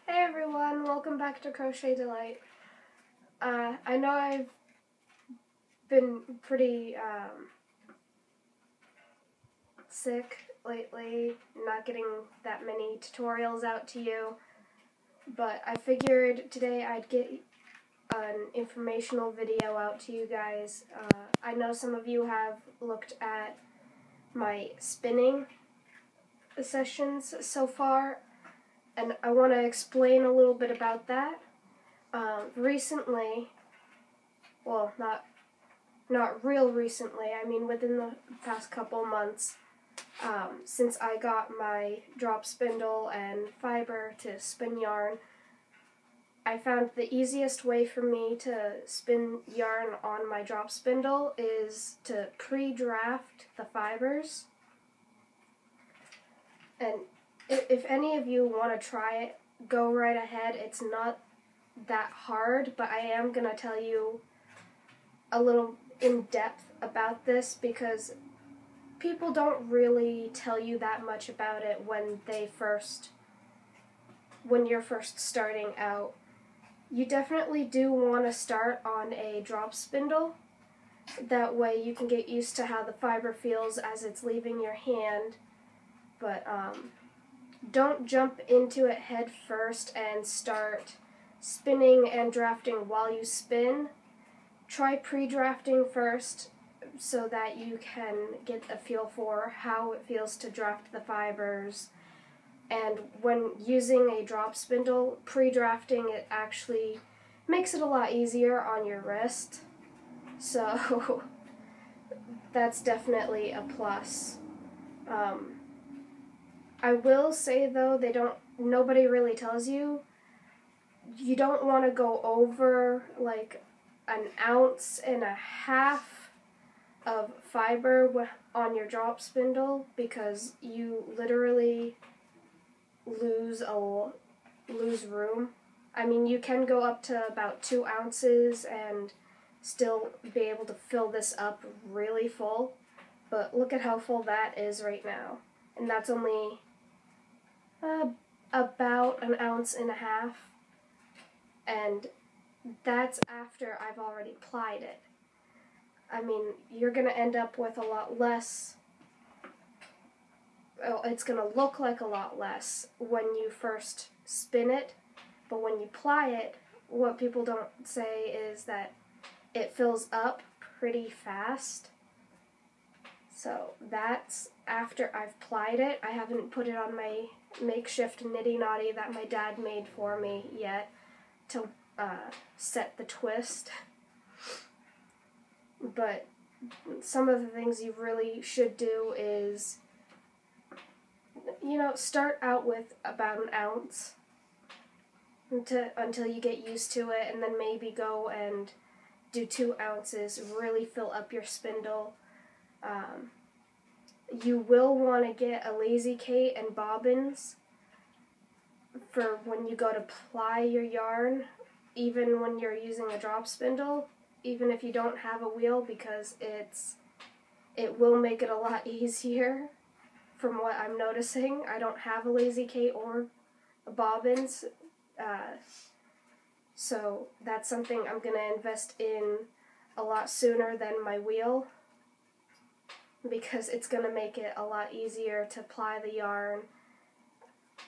Hey everyone, welcome back to Crochet Delight. I know I've been pretty sick lately, not getting that many tutorials out to you, but I figured today I'd get an informational video out to you guys. I know some of you have looked at my spinning sessions so far, and I want to explain a little bit about that. Recently, well, not real recently, I mean within the past couple months, since I got my drop spindle and fiber to spin yarn, I found the easiest way for me to spin yarn on my drop spindle is to pre-draft the fibers. And if any of you want to try it, go right ahead. It's not that hard, but I am going to tell you a little in depth about this because people don't really tell you that much about it when you're first starting out. You definitely do want to start on a drop spindle. That way you can get used to how the fiber feels as it's leaving your hand. But don't jump into it head first and start spinning and drafting while you spin. Try pre-drafting first so that you can get a feel for how it feels to draft the fibers. And when using a drop spindle, pre-drafting it actually makes it a lot easier on your wrist. So that's definitely a plus. I will say though, nobody really tells you, you don't want to go over like 1.5 ounces of fiber on your drop spindle because you literally lose room. I mean, you can go up to about 2 ounces and still be able to fill this up really full, but look at how full that is right now. And that's only about 1.5 ounces, and that's after I've already plied it. I mean, you're going to end up with a lot less. Well, it's going to look like a lot less when you first spin it, but when you ply it, what people don't say is that it fills up pretty fast. So that's after I've plied it. I haven't put it on my makeshift nitty knotty that my dad made for me yet to set the twist. But some of the things you really should do is, start out with about 1 ounce until you get used to it, and then maybe go and do 2 ounces, really fill up your spindle. You will want to get a lazy Kate and bobbins for when you go to ply your yarn, even when you're using a drop spindle, even if you don't have a wheel, because it will make it a lot easier from what I'm noticing. I don't have a lazy Kate or bobbins, so that's something I'm going to invest in a lot sooner than my wheel, because it's going to make it a lot easier to ply the yarn.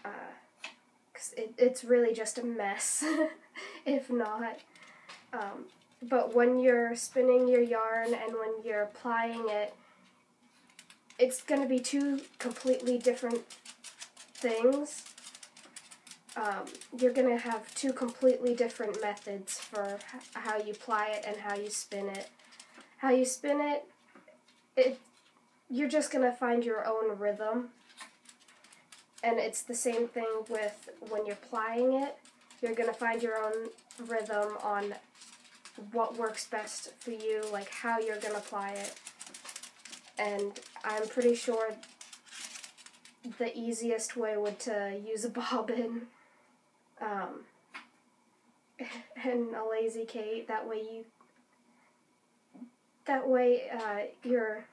Cause it's really just a mess, if not. But when you're spinning your yarn and when you're plying it, it's going to be two completely different things. You're going to have two completely different methods for how you ply it and how you spin it. How you spin it, you're just going to find your own rhythm. And it's the same thing with when you're plying it. You're going to find your own rhythm on what works best for you, like how you're going to ply it. And I'm pretty sure the easiest way would to use a bobbin and a lazy Kate. That way your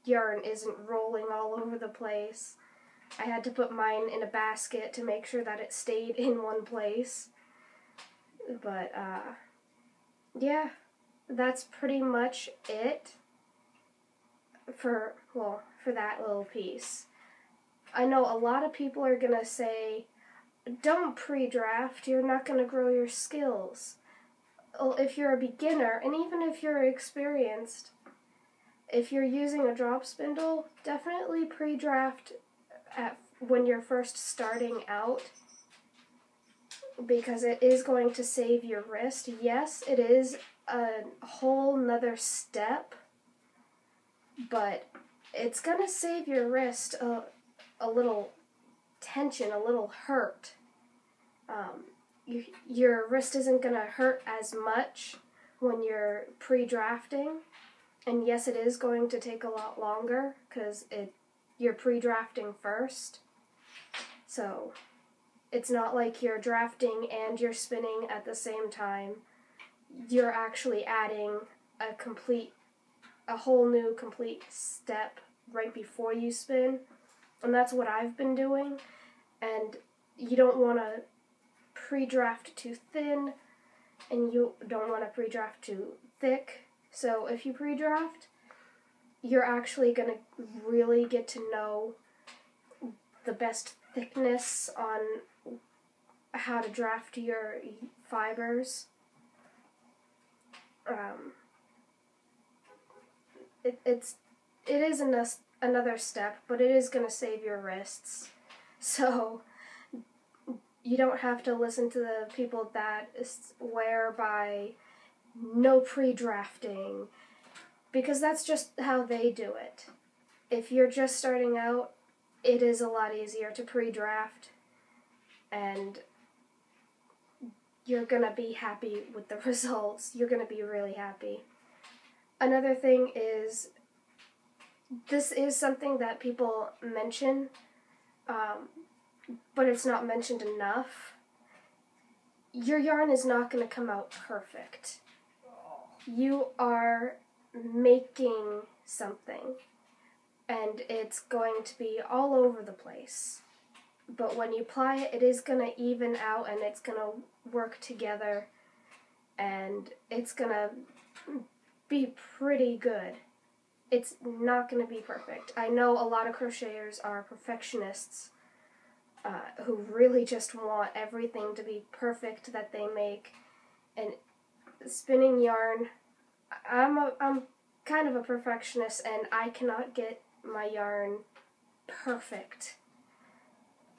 yarn isn't rolling all over the place. I had to put mine in a basket to make sure that it stayed in one place. But, yeah, that's pretty much it for that little piece. I know a lot of people are going to say, don't pre-draft, you're not going to grow your skills. Well, if you're a beginner, and even if you're experienced, if you're using a drop spindle, definitely pre-draft when you're first starting out, because it is going to save your wrist. Yes, it is a whole nother step, but it's going to save your wrist a little tension, a little hurt. Your wrist isn't going to hurt as much when you're pre-drafting, and yes, it is going to take a lot longer because you're pre-drafting first. So it's not like you're drafting and you're spinning at the same time. You're actually adding a whole new complete step right before you spin, and that's what I've been doing. And you don't want to pre-draft too thin, and you don't want to pre-draft too thick. So if you pre-draft, you're actually going to really get to know the best thickness on how to draft your fibers. It is another step, but it is going to save your wrists. So you don't have to listen to the people that swear by no pre-drafting, because that's just how they do it. If you're just starting out, it is a lot easier to pre-draft, and you're going to be happy with the results. You're going to be really happy. Another thing is, this is something that people mention, but it's not mentioned enough. Your yarn is not going to come out perfect. You are making something, and it's going to be all over the place. But when you apply it, it is going to even out, and it's going to work together, and it's going to be pretty good. It's not going to be perfect. I know a lot of crocheters are perfectionists who really just want everything to be perfect that they make. And spinning yarn, I'm kind of a perfectionist, and I cannot get my yarn perfect.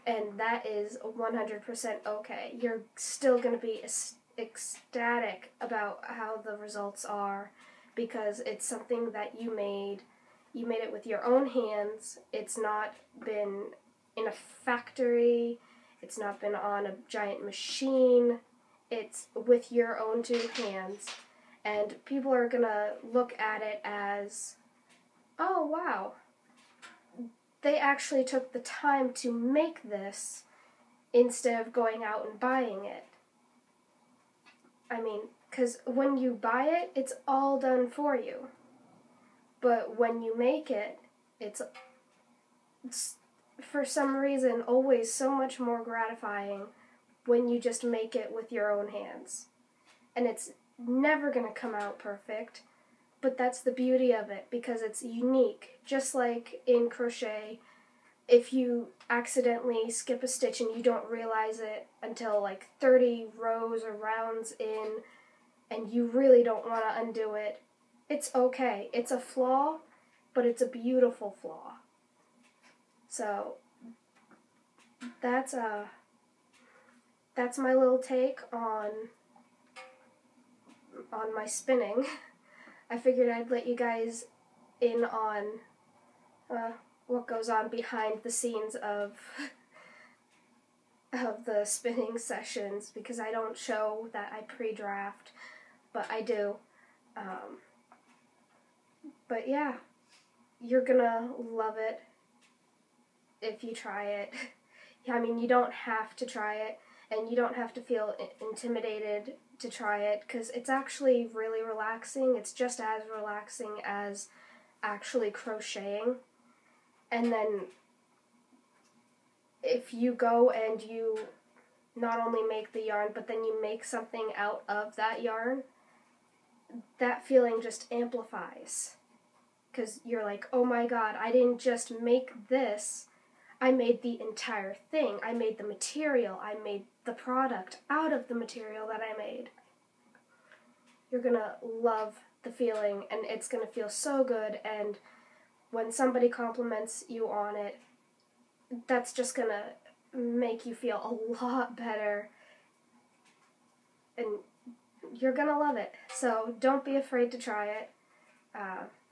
And that is 100% okay. You're still going to be ecstatic about how the results are, because it's something that you made. You made it with your own hands. It's not been in a factory. It's not been on a giant machine. It's with your own two hands. And people are going to look at it as, oh, wow, they actually took the time to make this instead of going out and buying it. I mean, because when you buy it, it's all done for you. But when you make it, it's for some reason always so much more gratifying when you just make it with your own hands. And it's never going to come out perfect, but that's the beauty of it, because it's unique. Just like in crochet, if you accidentally skip a stitch and you don't realize it until like 30 rows or rounds in, and you really don't want to undo it, it's okay. It's a flaw, but it's a beautiful flaw. So that's my little take on my spinning. I figured I'd let you guys in on what goes on behind the scenes of the spinning sessions, because I don't show that I pre-draft, but I do. But yeah, you're gonna love it if you try it. I mean, you don't have to try it, and you don't have to feel intimidated to try it, because it's actually really relaxing. It's just as relaxing as actually crocheting. And then if you go and you not only make the yarn, but then you make something out of that yarn, that feeling just amplifies. Because you're like, oh my god, I didn't just make this, I made the entire thing. I made the material. I made the product out of the material that I made. You're gonna love the feeling, and it's gonna feel so good, and when somebody compliments you on it, that's just gonna make you feel a lot better, and you're gonna love it. So don't be afraid to try it.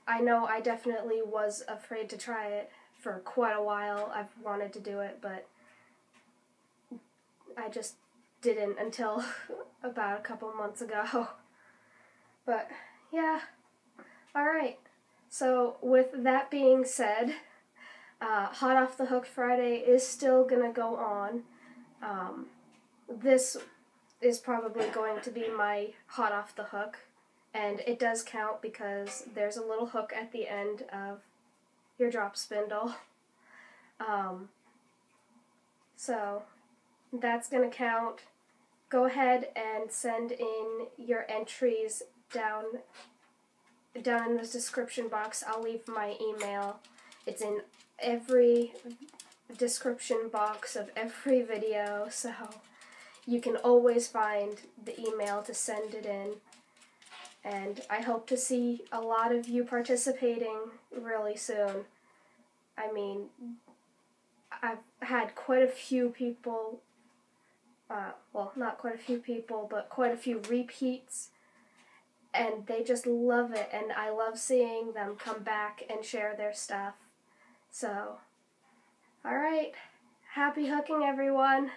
I know I definitely was afraid to try it for quite a while. I've wanted to do it, but I just didn't until about a couple months ago. But yeah, alright. So with that being said, Hot Off the Hook Friday is still going to go on. This is probably going to be my Hot Off the Hook, and it does count because there's a little hook at the end of your drop spindle. So that's going to count. Go ahead and send in your entries down in the description box. I'll leave my email. It's in every description box of every video, so you can always find the email to send it in. And I hope to see a lot of you participating really soon. I mean, I've had quite a few people, well, not quite a few people, but quite a few repeats, and they just love it, and I love seeing them come back and share their stuff. So, alright, happy hooking, everyone!